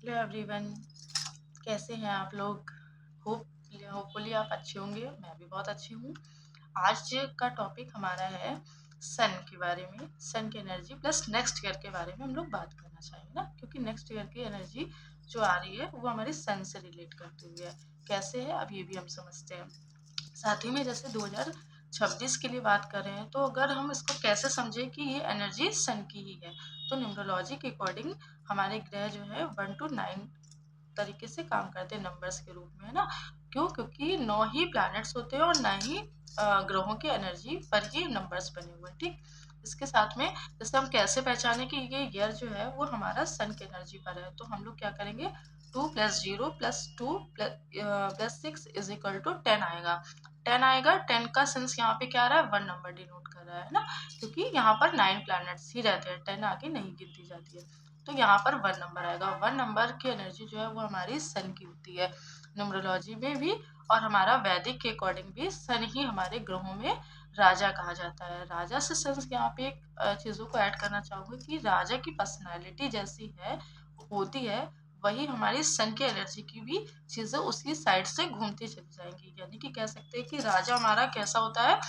Hello everyone, कैसे हैं आप लोग। होपफुली आप अच्छे होंगे। मैं भी बहुत अच्छी हूँ। आज का टॉपिक हमारा है सन के बारे में। सन की एनर्जी प्लस नेक्स्ट ईयर के बारे में हम लोग बात करना चाहेंगे ना, क्योंकि नेक्स्ट ईयर की एनर्जी जो आ रही है वो हमारे सन से रिलेट करती हुई है। कैसे है अब ये भी हम समझते हैं। साथ ही में जैसे 2026 के लिए बात कर रहे हैं, तो अगर हम इसको कैसे समझें कि ये एनर्जी सन की ही है, तो न्यूमरोलॉजी के अकॉर्डिंग हमारे ग्रह जो है 1 to 9 तरीके से काम करते हैं नंबर्स के रूप में, है ना। क्यों? क्योंकि 9 ही प्लैनेट्स होते हैं और 9 ही ग्रहों की एनर्जी पर ही नंबर्स बने हुए हैं। ठीक, इसके साथ में जैसे हम कैसे पहचाने कि ये ईयर जो है वो हमारा सन की एनर्जी पर है, तो हम लोग क्या करेंगे, 2 + 0 + 2 + 6 = 10 आएगा। 10 आएगा। 10 का सेंस यहाँ पे क्या आ रहा है, 1 नंबर डिनोट कर रहा है ना, क्योंकि यहाँ पर 9 प्लैनेट्स ही रहते हैं, 10 आगे नहीं गिनती जाती है। तो यहाँ पर 1 नंबर आएगा। 1 नंबर की एनर्जी जो है वो हमारी सन की होती है न्यूमरोलॉजी में भी, और हमारा वैदिक के अकॉर्डिंग भी सन ही हमारे ग्रहों में राजा कहा जाता है। राजा से सेंस यहाँ पे एक चीजों को ऐड करना चाहूंगी कि राजा की पर्सनैलिटी जैसी है होती है, वही हमारी सन की एनर्जी की भी चीजें उसी साइड से घूमती चली जाएंगी। यानी कि कह सकते हैं कि राजा हमारा कैसा होता है,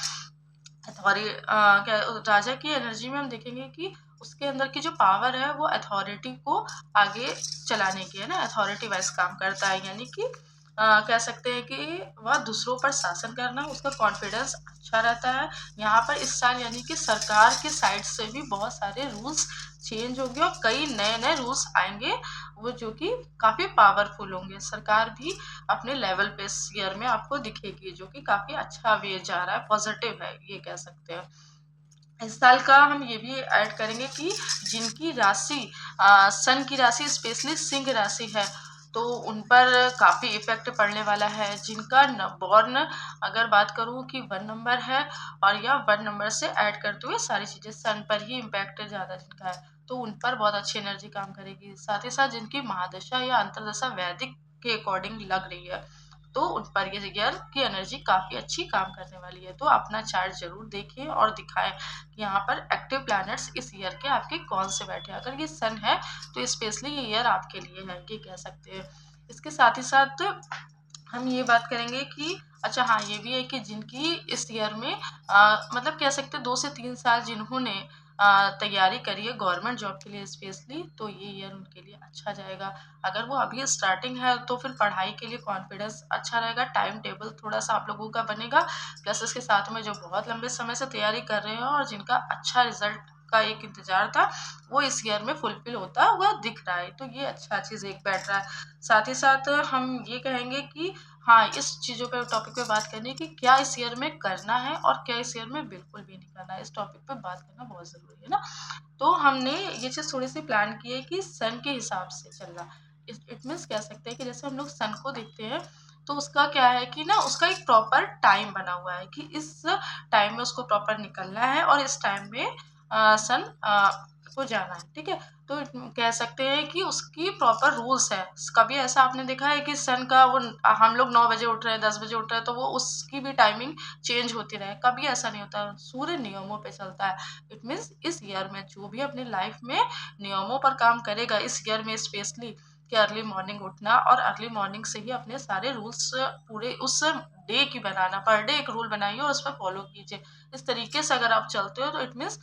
राजा की एनर्जी में हम देखेंगे कि उसके अंदर की जो पावर है वो अथॉरिटी को आगे चलाने की है ना, अथॉरिटी वाइज काम करता है। यानी कि कह सकते हैं कि वह दूसरों पर शासन करना, उसका कॉन्फिडेंस अच्छा रहता है। यहाँ पर इस साल यानी कि सरकार के साइड से भी बहुत सारे रूल्स चेंज होंगे और कई नए नए रूल्स आएंगे, वो जो कि काफी पावरफुल होंगे। सरकार भी अपने लेवल पे इस ईयर में आपको दिखेगी, जो कि काफी अच्छा वे जा रहा है, पॉजिटिव है ये कह सकते हैं। इस साल का हम ये भी ऐड करेंगे कि जिनकी राशि सन की राशि स्पेशली सिंह राशि है, तो उन पर काफी इफेक्ट पड़ने वाला है। जिनका बॉर्न अगर बात करूं कि 1 नंबर है और या 1 नंबर से ऐड करते हुए सारी चीजें सन पर ही इम्पैक्ट ज्यादा जिनका है, तो उन पर बहुत अच्छी एनर्जी काम करेगी। साथ ही साथ जिनकी महादशा या अंतरदशा वैदिक के अकॉर्डिंग लग रही है, तो उन पर ये ईयर की एनर्जी काफी अच्छी काम करने वाली है। तो अपना चार्ट जरूर देखिए और दिखाएं कि यहाँ पर एक्टिव प्लैनेट्स इस ईयर के आपके कौन से बैठे हैं। अगर ये सन है तो स्पेशली ये ईयर आपके लिए है, ये कह सकते हैं। इसके साथ ही साथ हम ये बात करेंगे कि अच्छा हाँ, ये भी है कि जिनकी इस ईयर में मतलब कह सकते हैं 2 से 3 साल जिन्होंने तैयारी करी है गवर्नमेंट जॉब के लिए स्पेशली, तो ये ईयर उनके लिए अच्छा जाएगा। अगर वो अभी स्टार्टिंग है तो फिर पढ़ाई के लिए कॉन्फिडेंस अच्छा रहेगा, टाइम टेबल थोड़ा सा आप लोगों का बनेगा। प्लस इसके साथ में जो बहुत लंबे समय से तैयारी कर रहे हो और जिनका अच्छा रिजल्ट का एक इंतजार था, वो इस ईयर में फुलफिल होता हुआ दिख रहा है, तो ये अच्छा चीज एक बैठ रहा है। साथ ही साथ हम ये कहेंगे कि हाँ, इस चीजों पे टॉपिक पे बात करनी है कि क्या इस ईयर में करना है और क्या इस ईयर में बिल्कुल भी नहीं करना है। इस टॉपिक पे बात करना बहुत जरूरी है ना। तो हमने ये चीज थोड़ी सी प्लान की है कि सन के हिसाब से चलना। इट मीन्स कह सकते हैं कि जैसे हम लोग सन को देखते हैं, तो उसका क्या है कि ना, उसका एक प्रॉपर टाइम बना हुआ है कि इस टाइम में उसको प्रॉपर निकलना है और इस टाइम में सन को जाना है। ठीक है, तो कह सकते हैं कि उसकी प्रॉपर रूल्स है। कभी ऐसा आपने देखा है कि सन का वो हम लोग 9 बजे उठ रहे हैं, 10 बजे उठ रहे हैं, तो वो उसकी भी टाइमिंग चेंज होती रहे? कभी ऐसा नहीं होता। सूर्य नियमों पे चलता है। इट मीन्स इस ईयर में जो भी अपनी लाइफ में नियमों पर काम करेगा इस ईयर में स्पेशली, कि अर्ली मॉर्निंग उठना और अर्ली मॉर्निंग से ही अपने सारे रूल्स पूरे उस डे की बनाना, पर डे एक रूल बनाइए और उस पर फॉलो कीजिए। इस तरीके से अगर आप चलते हो तो इट मीन्स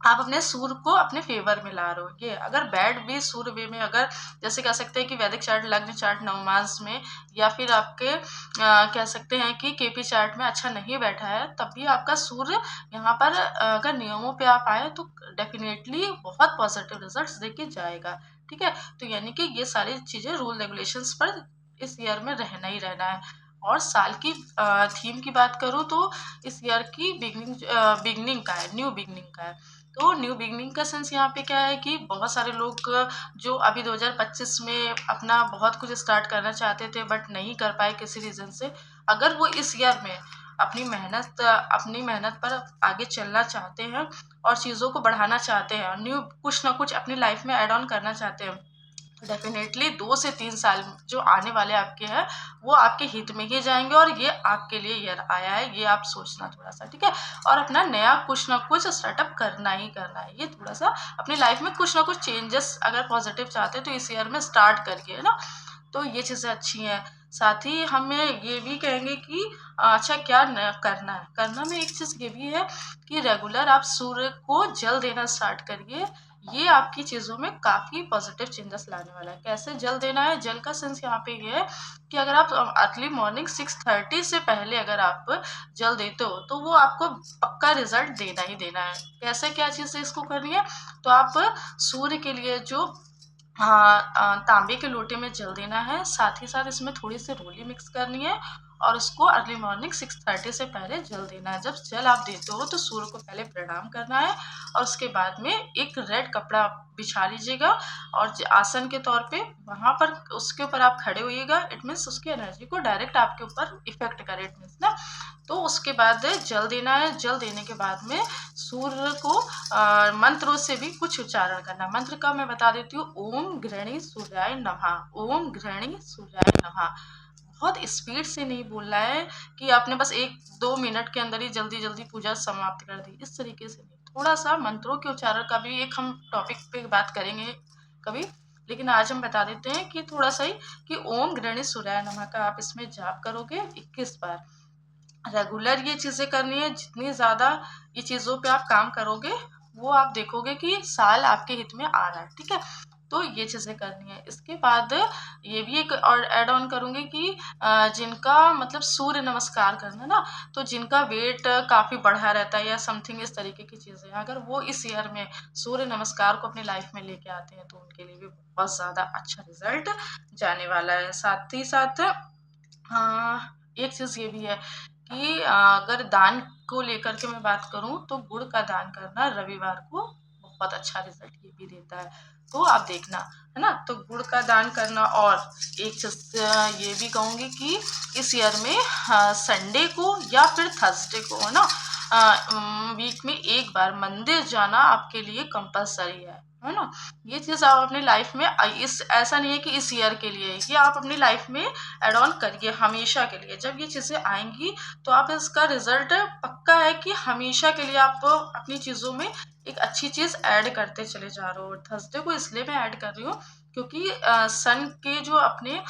आप अपने सूर्य को अपने फेवर में ला रहे हो। ये अगर बैड भी सूर्य वे में, अगर जैसे कह सकते हैं कि वैदिक चार्ट, लग्न चार्ट, नवमांस में, या फिर आपके कह सकते हैं कि केपी चार्ट में अच्छा नहीं बैठा है, तब भी आपका सूर्य यहाँ पर अगर नियमों पे आप आए तो डेफिनेटली बहुत पॉजिटिव रिजल्ट्स देके जाएगा। ठीक है, तो यानी कि ये सारी चीजें रूल रेगुलेशंस पर इस ईयर में रहना ही रहना है। और साल की थीम की बात करूँ तो इस ईयर की बिगनिंग का है, न्यू बिगनिंग का है। तो न्यू बिगनिंग का सेंस यहाँ पे क्या है कि बहुत सारे लोग जो अभी 2025 में अपना बहुत कुछ स्टार्ट करना चाहते थे बट नहीं कर पाए किसी रीजन से, अगर वो इस ईयर में अपनी मेहनत पर आगे चलना चाहते हैं और चीज़ों को बढ़ाना चाहते हैं और न्यू कुछ ना कुछ अपनी लाइफ में ऐड ऑन करना चाहते हैं, डेफिनेटली 2 से 3 साल जो आने वाले आपके हैं वो आपके हित में ही जाएंगे, और ये आपके लिए ईयर आया है, ये आप सोचना थोड़ा सा, ठीक है। और अपना नया कुछ ना कुछ स्टार्टअप करना ही करना है, ये थोड़ा सा अपनी लाइफ में कुछ ना कुछ चेंजेस अगर पॉजिटिव चाहते हैं तो इस ईयर में स्टार्ट करिए, है ना। तो ये चीज़ें अच्छी हैं। साथ ही हमें ये भी कहेंगे कि अच्छा क्या करना है, करना में एक चीज़ ये भी है कि रेगुलर आप सूर्य को जल देना स्टार्ट करिए। ये आपकी चीज़ों में काफ़ी पॉजिटिव चेंजेस लाने वाला है। कैसे जल देना है, जल का सेंस यहाँ पे ये है कि अगर आप अर्ली मॉर्निंग 6:30 से पहले अगर आप जल देते हो तो वो आपको पक्का रिजल्ट देना ही देना है। कैसे, क्या चीज़ से इसको करनी है, तो आप सूर्य के लिए जो तांबे के लोटे में जल देना है, साथ ही साथ इसमें थोड़ी सी रोली मिक्स करनी है और उसको अर्ली मॉर्निंग 6:30 से पहले जल देना है। जब जल आप देते हो तो सूर्य को पहले प्रणाम करना है और उसके बाद में एक रेड कपड़ा बिछा लीजिएगा और आसन के तौर पे वहां पर उसके ऊपर आप खड़े होइएगा। इट मीन्स उसकी एनर्जी को डायरेक्ट आपके ऊपर इफेक्ट करे, इट मीन्स ना। तो उसके बाद जल देना है। जल देने के बाद में सूर्य को मंत्रों से भी कुछ उच्चारण करना। मंत्र का मैं बता देती हूँ, ओम घृणी सूर्याय नमः, ओम घृणी सूर्याय नमः। बहुत स्पीड से नहीं बोलना है कि आपने बस 1-2 मिनट के अंदर ही जल्दी जल्दी पूजा समाप्त कर दी, इस तरीके से नहीं। थोड़ा सा मंत्रों के उच्चारण का भी एक हम टॉपिक पे बात करेंगे कभी, लेकिन आज हम बता देते हैं कि थोड़ा सा ही कि ओम घृणी सूर्याय नमः का आप इसमें जाप करोगे 21 बार। रेगुलर ये चीज़ें करनी है। जितनी ज़्यादा ये चीज़ों पे आप काम करोगे वो आप देखोगे कि साल आपके हित में आ रहा है, ठीक है। तो ये चीज़ें करनी है। इसके बाद ये भी एक और ऐड ऑन करूँगी कि जिनका मतलब सूर्य नमस्कार करना ना, तो जिनका वेट काफ़ी बढ़ा रहता है या समथिंग इस तरीके की चीज़ें, अगर वो इस ईयर में सूर्य नमस्कार को अपनी लाइफ में लेके आते हैं तो उनके लिए भी बहुत ज़्यादा अच्छा रिजल्ट जाने वाला है। साथ ही साथ एक चीज़ ये भी है कि अगर दान को लेकर के मैं बात करूं तो गुड़ का दान करना रविवार को बहुत अच्छा रिजल्ट ये भी देता है, तो आप देखना, है ना। तो गुड़ का दान करना। और एक चीज़ ये भी कहूँगी कि इस ईयर में संडे को या फिर थर्सडे को, है ना, वीक में एक बार मंदिर जाना आपके लिए कंपलसरी है ना। ये चीज़ आप अपनी लाइफ में इस ऐसा नहीं है कि इस ईयर के लिए, ये आप अपनी लाइफ में एड ऑन करिए हमेशा के लिए। जब ये चीज़ें आएंगी तो आप इसका रिजल्ट पक्का है कि हमेशा के लिए आप अपनी चीज़ों में एक अच्छी चीज़ ऐड करते चले जा रहे हो। थर्सडे को इसलिए मैं ऐड कर रही हूँ क्योंकि सन के जो अपने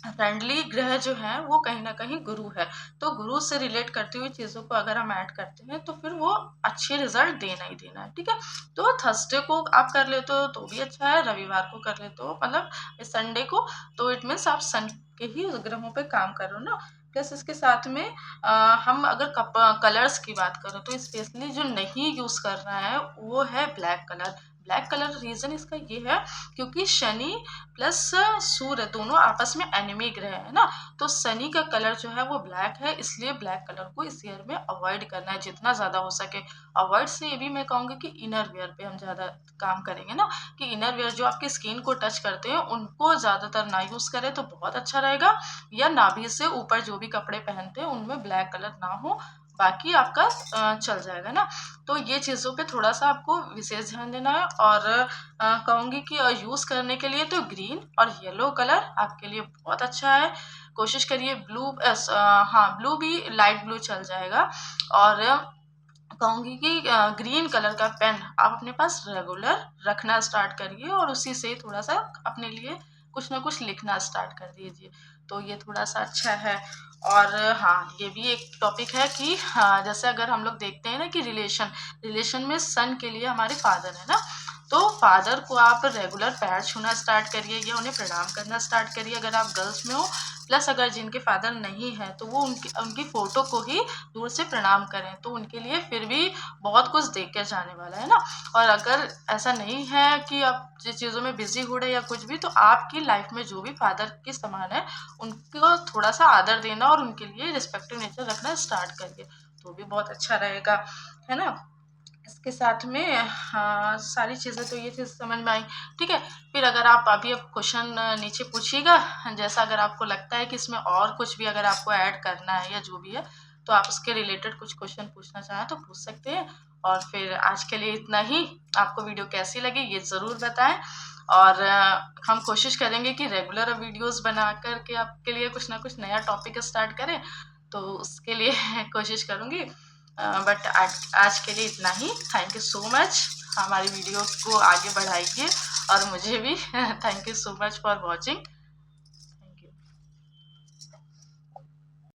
फ्रेंडली ग्रह जो है वो कहीं ना कहीं गुरु है, तो गुरु से रिलेट करती हुई चीज़ों को अगर हम ऐड करते हैं तो फिर वो अच्छे रिजल्ट देना ही देना है, ठीक है। तो थर्सडे को आप कर लेते हो तो भी अच्छा है, रविवार को कर लेते हो मतलब संडे को, तो इट मीन्स आप सन के ही ग्रहों पे काम कर रहे हो ना। प्लस इसके साथ में हम अगर कलर्स की बात करें तो स्पेशली जो नहीं यूज करना है वो है black colour. Black colour reason इसका ये है क्योंकि शनि प्लस सूर्य दोनों आपस में एनिमी ग्रह है ना, तो शनि का कलर जो है वो ब्लैक है, इसलिए ब्लैक कलर को इस ईयर में अवॉइड करना है जितना ज्यादा हो सके। अवॉइड से ये भी मैं कहूंगी कि इनर वेयर पे हम ज्यादा काम करेंगे ना, कि इनर वेयर जो आपकी स्किन को टच करते हैं उनको ज्यादातर ना यूज करें तो बहुत अच्छा रहेगा, या नाभि से ऊपर जो भी कपड़े पहनते हैं उनमें ब्लैक कलर ना हो, बाकी आपका चल जाएगा ना। तो ये चीज़ों पे थोड़ा सा आपको विशेष ध्यान देना है। और कहूँगी कि यूज़ करने के लिए तो ग्रीन और येलो कलर आपके लिए बहुत अच्छा है। कोशिश करिए ब्लू, हाँ ब्लू भी, लाइट ब्लू चल जाएगा। और कहूँगी कि ग्रीन कलर का पेन आप अपने पास रेगुलर रखना स्टार्ट करिए और उसी से थोड़ा सा अपने लिए कुछ ना कुछ लिखना स्टार्ट कर दीजिए, तो ये थोड़ा सा अच्छा है। और हाँ ये भी एक टॉपिक है कि हाँ जैसे अगर हम लोग देखते हैं ना कि रिलेशन में सन के लिए हमारे फादर है ना, तो फादर को आप रेगुलर पैर छूना स्टार्ट करिए या उन्हें प्रणाम करना स्टार्ट करिए अगर आप गर्ल्स में हो। प्लस अगर जिनके फादर नहीं है तो वो उनकी उनकी फोटो को ही दूर से प्रणाम करें, तो उनके लिए फिर भी बहुत कुछ देख के जाने वाला है ना। और अगर ऐसा नहीं है कि आप जिस चीज़ों में बिजी हो रहे या कुछ भी, तो आपकी लाइफ में जो भी फादर के समान है उनको थोड़ा सा आदर देना और उनके लिए रिस्पेक्टिव नेचर रखना स्टार्ट करिए, तो भी बहुत अच्छा रहेगा, है ना। इसके साथ में हाँ सारी चीज़ें तो ये चीज़ समझ में आई, ठीक है। फिर अगर आप अभी अब क्वेश्चन नीचे पूछिएगा, जैसा अगर आपको लगता है कि इसमें और कुछ भी अगर आपको ऐड करना है या जो भी है, तो आप उसके रिलेटेड कुछ क्वेश्चन पूछना चाहें तो पूछ सकते हैं। और फिर आज के लिए इतना ही। आपको वीडियो कैसी लगी ये ज़रूर बताएं। और हम कोशिश करेंगे कि रेगुलर वीडियोस बना कर के आपके लिए कुछ ना कुछ नया टॉपिक स्टार्ट करें, तो उसके लिए कोशिश करूँगी। बट आज के लिए इतना ही। थैंक यू सो मच, हमारी वीडियोस को आगे बढ़ाइए और मुझे भी thank you so much for watching.